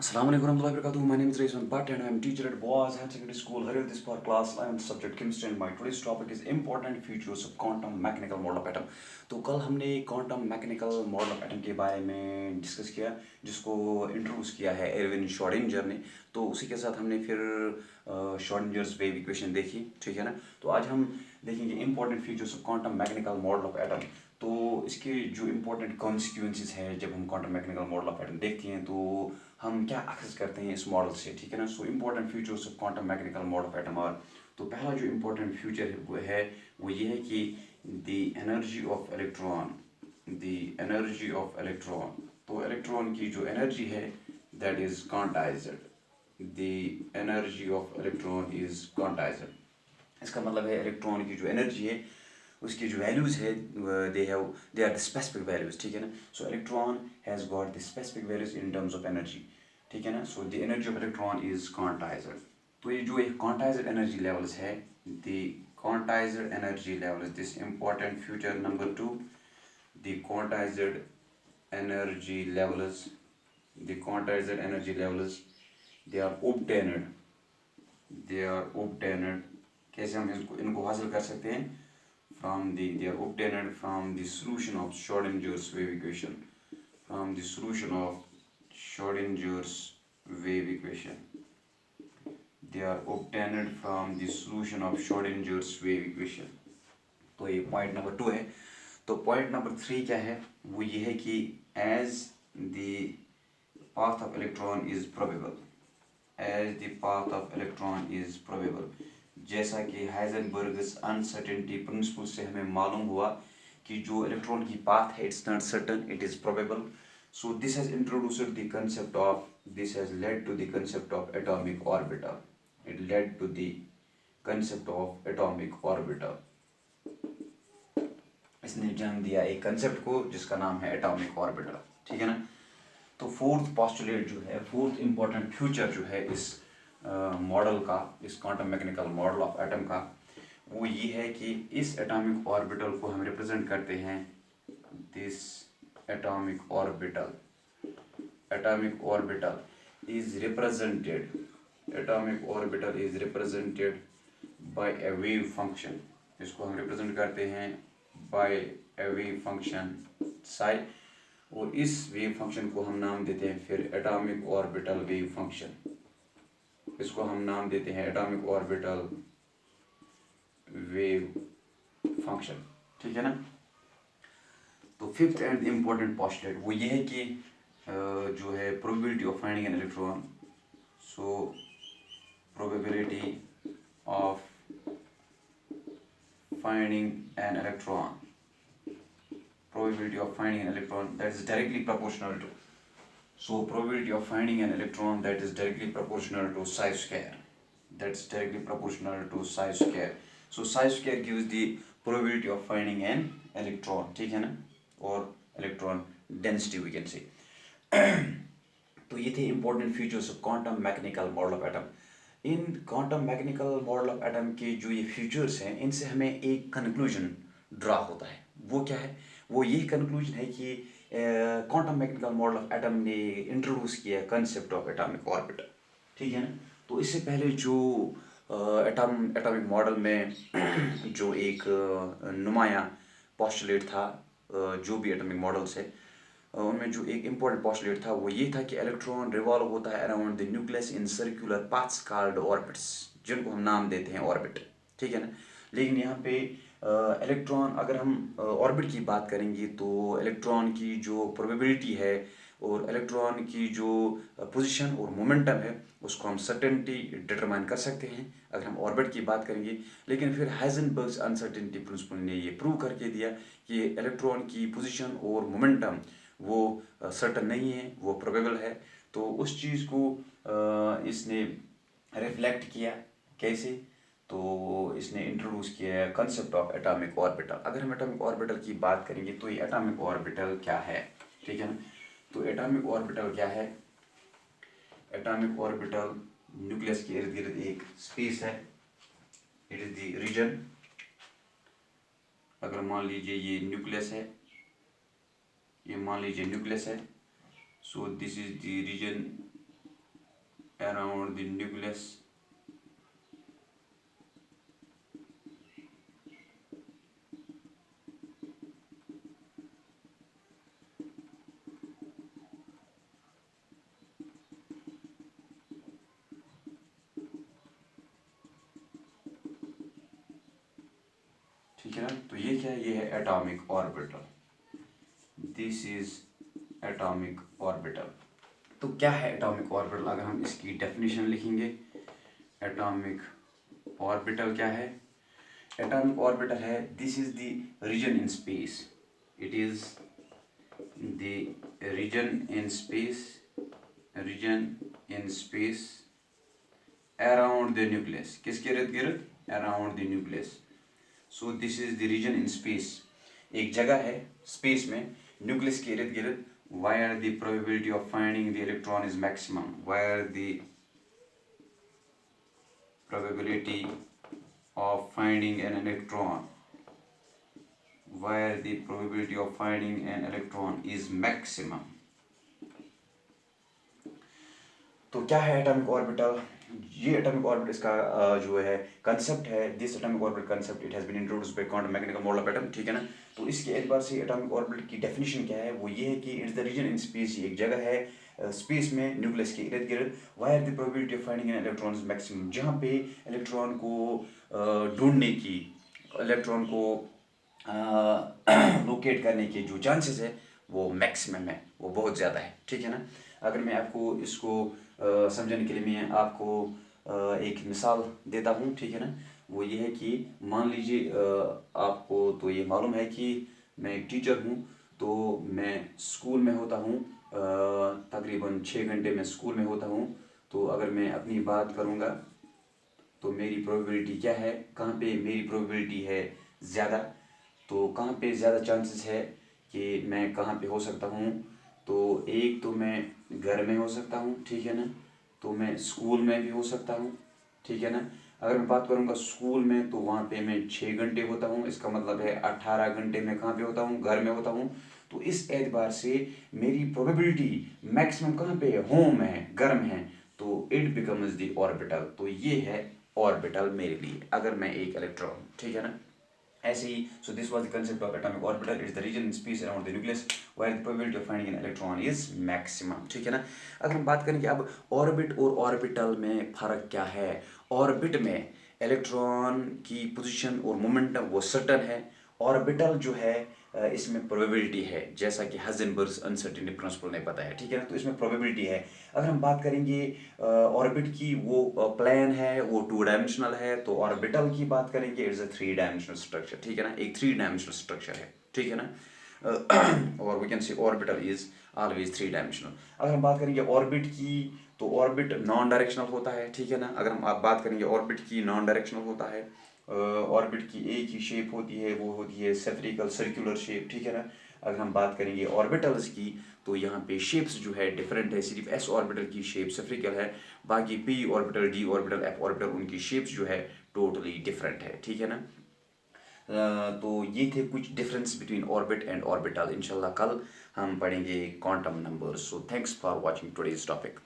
Assalamu alaikum warahmatullahi wabarakatuh. My name is Rizwan Bhatt and I am teacher at Boaz Higher Secondary School, Haril Dispar, class 11th, subject chemistry, and my today's topic is important features of quantum mechanical model of atom. तो कल हमने quantum mechanical model of atom के बारे में discuss किया, जिसको introduce किया है एरविन श्रोडिंगर ने। तो उसी के साथ हमने फिर श्रोडिंगर्स वेव इक्वेशन देखी, ठीक है ना। तो आज हम देखेंगे important features of quantum mechanical model of atom. तो इसके जो इम्पोर्टेंट कॉन्सिक्वेंसेस हैं जब हम quantum mechanical model of atom देखते हैं तो हम क्या एक्सेस करते हैं इस मॉडल से, ठीक है ना। So important features of quantum mechanical model of atom are, तो पहला जो इम्पोर्टेंट फ्यूचर है वो ये है कि the energy of electron, the energy of electron, तो इलेक्ट्रॉन की जो एनर्जी है that is quantized, the energy of electron is quantized. इसका मतलब है इलेक्ट्रॉन की जो एनर्जी है उसकी जो वैल्यूज़ है they are the specific values, ठीक है ना। So electron has got the specific values in terms of energy, ठीक है ना। So the energy of electron is quantized. तो ये जो एक क्वांटाइज्ड एनर्जी लेवल्स है, the quantized energy levels, this important future number 2, the quantized energy levels, the quantized energy levels they are obtained, they are obtained। कैसे हम इनको हासिल कर सकते हैं? They are obtained from the solution of Schrodinger's wave equation, from the solution of Schrodinger's wave equation, they are obtained from the solution of Schrodinger's wave equation। तो ये point number 2 है। तो पॉइंट नंबर 3 क्या है? वो ये है कि as the path of electron is probable, as the path of electron is probable, जैसा कि हाइजेनबर्ग्स अनसर्टेनिटी प्रिंसिपल से हमें मालूम हुआ कि जो इलेक्ट्रॉन की पाथ है it's not certain, it is probable. So this has introduced the concept of, this has led to the concept of atomic orbital, it led to the concept of atomic orbital. इसने जन्म दिया एक concept को जिसका नाम है atomic orbital, ठीक है ना। तो फोर्थ पॉस्टुलेट जो है, फोर्थ इंपॉर्टेंट फ्यूचर जो है इस मॉडल का, इस quantum mechanical model of atom का, वो ये है कि इस एटॉमिक ऑर्बिटल को हम रिप्रेजेंट करते हैं, this atomic orbital, atomic orbital is represented, atomic orbital is represented by A wave function. इसको हम रिप्रेजेंट करते हैं बाय ए वेव फंक्शन साई, और इस वेव फंक्शन को हम नाम देते हैं फिर एटॉमिक ऑर्बिटल वेव फंक्शन। इसको हम नाम देते हैं एटॉमिक ऑर्बिटल वेव फंक्शन, ठीक है ना। तो फिफ्थ एंड इम्पोर्टेंट पॉस्टुलेट वो ये है कि जो है probability of finding an electron, so probability of finding an electron, probability of finding an electron that is directly proportional to, so probability of finding an electron that is directly proportional to psi square, that's directly proportional to psi square, so psi square gives the probability of finding an electron, ठीक है ना, और electron density we can say। तो ये थे important features of quantum mechanical model of atom. In quantum mechanical model of atom के जो ये फीचर्स हैं इनसे हमें एक कंक्लूजन ड्रा होता है। वो क्या है? वो ये कंक्लूजन है कि quantum mechanical model of atom ने इंट्रोड्यूस किया कंसेप्ट ऑफ एटॉमिक ऑर्बिटल, ठीक है ना। तो इससे पहले जो एटॉमिक मॉडल में जो एक नुमाया पॉस्टुलेट था, जो भी एटॉमिक मॉडल्स है उनमें जो एक इम्पोर्टेंट पॉस्टुलेट था वो ये था कि इलेक्ट्रॉन रिवॉल्व होता है around the nucleus in circular paths called orbits, जिनको हम नाम देते हैं ऑर्बिट, ठीक है ना। लेकिन यहाँ पे इलेक्ट्रॉन, अगर हम ऑर्बिट की बात करेंगे तो इलेक्ट्रॉन की जो प्रोबेबिलिटी है और इलेक्ट्रॉन की जो पोजीशन और मोमेंटम है उसको हम सर्टेनिटी डिटरमाइन कर सकते हैं अगर हम ऑर्बिट की बात करेंगे। लेकिन फिर हाइजेनबर्ग्स अनसर्टेनिटी प्रिंसिपल ने ये प्रूव करके दिया कि इलेक्ट्रॉन की पोजीशन और मोमेंटम वो सर्टन नहीं है, वो प्रोबेबल है। तो उस चीज़ को इसने रिफ्लेक्ट किया। कैसे? तो इसने इंट्रोड्यूस किया है कंसेप्ट ऑफ एटॉमिक ऑर्बिटल। अगर हम एटॉमिक ऑर्बिटल की बात करेंगे तो ये एटॉमिक ऑर्बिटल क्या है, ठीक है ना। तो एटॉमिक ऑर्बिटल क्या है? एटॉमिक ऑर्बिटल न्यूक्लियस के इर्द गिर्द एक स्पेस है, इट इज द रीजन। अगर मान लीजिए ये न्यूक्लियस है, ये मान लीजिए न्यूक्लियस है, so this is the region around the nucleus ठीक है ना। तो ये क्या है, ये है atomic orbital, this is atomic orbital. तो क्या है एटॉमिक ऑर्बिटल, अगर हम इसकी डेफिनेशन लिखेंगे, एटॉमिक ऑर्बिटल क्या है, एटॉमिक ऑर्बिटल है this is the region in space, it is the region in space, region in space around the nucleus, किसके इर्द गिर्द, around the nucleus. So this is the region in space, एक जगह है space में nucleus के इर्द गिर्द, where the probability of finding the electron is maximum, where the probability of finding an electron, where the probability of finding an electron is maximum। तो क्या है एटॉमिक ऑर्बिटल, ये एटॉमिक ऑर्बिटल इसका जो है कंसेप्ट है, this atomic orbital concept it has been introduced by quantum mechanical model of atom, ठीक है ना। तो इसके एतबार से एटॉमिक ऑर्बिटल की डेफिनेशन क्या है, वो ये है कि it's the region in space, एक जगह है स्पेस में न्यूक्लियस के इर्द गिर्द, where the probability of finding an electron is maximum, जहाँ पे इलेक्ट्रॉन को ढूंढने की, इलेक्ट्रॉन को लोकेट करने के जो चांसेस है वो मैक्सिमम है, वो बहुत ज़्यादा है, ठीक है ना। अगर मैं आपको इसको समझाने के लिए मैं आपको एक मिसाल देता हूँ, ठीक है ना। वो ये है कि मान लीजिए आपको तो ये मालूम है कि मैं एक टीचर हूँ, तो मैं स्कूल में होता हूँ, तकरीबन 6 घंटे में स्कूल में होता हूँ। तो अगर मैं अपनी बात करूँगा तो मेरी प्रोबेबिलिटी क्या है, कहाँ पे मेरी प्रोबेबिलिटी है ज़्यादा, तो कहाँ पे ज़्यादा चांसेस है कि मैं कहाँ पे हो सकता हूँ। तो एक तो मैं घर में हो सकता हूँ, ठीक है ना, तो मैं स्कूल में भी हो सकता हूँ, ठीक है ना। अगर मैं बात करूँगा स्कूल में, तो वहाँ पे मैं 6 घंटे होता हूँ, इसका मतलब है 18 घंटे में कहाँ पे होता हूँ, घर में होता हूँ। तो इस एतबार से मेरी प्रोबेबिलिटी मैक्सिमम कहाँ पे है, होम है, घर में है, तो इट बिकम्स द ऑर्बिटल। तो ये है ऑर्बिटल मेरे लिए, अगर मैं एक इलेक्ट्रॉन, ठीक है ना। ऐसे ही so this was the concept of atomic orbital, it's the region in space around the nucleus where the probability of finding an electron is maximum, ठीक है ना। अगर हम बात करेंगे अब ऑर्बिट और ऑर्बिटल में फ़र्क क्या है, ऑर्बिट में इलेक्ट्रॉन की पोजीशन और मोमेंटम वो सर्टन है, ऑर्बिटल जो है इसमें प्रोबेबिलिटी है, जैसा कि हाइजेनबर्ग्स अनसर्टेनिटी प्रिंसिपल ने बताया, ठीक है ना। तो इसमें प्रोबेबिलिटी है। अगर हम बात करेंगे ऑर्बिट की, वो प्लेन है, वो 2 डायमेंशनल है, तो ऑर्बिटल की बात करेंगे इट्स अ 3 डायमेंशनल स्ट्रक्चर, ठीक है ना, एक 3 डायमेंशनल स्ट्रक्चर है, ठीक है ना। और we can see orbital is always 3 dimensional. अगर हम बात करेंगे ऑर्बिट की, तो ऑर्बिट नॉन डायरेक्शनल होता है, ठीक है ना। अगर हम आप बात करेंगे ऑर्बिट की, नॉन डायरेक्शनल होता है, ऑर्बिट की एक ही शेप होती है, वो होती है सेफरिकल सर्कुलर शेप, ठीक है ना। अगर हम बात करेंगे ऑर्बिटल्स की, तो यहाँ पे शेप्स जो है डिफरेंट है, सिर्फ एस ऑर्बिटल की शेप सेफरिकल है, बाकी P orbital, D orbital, F orbital, उनकी शेप्स जो है टोटली डिफरेंट है, ठीक है ना। तो ये थे कुछ difference between orbit and orbital. इंशाल्लाह कल हम पढ़ेंगे quantum numbers. So thanks for watching today's topic.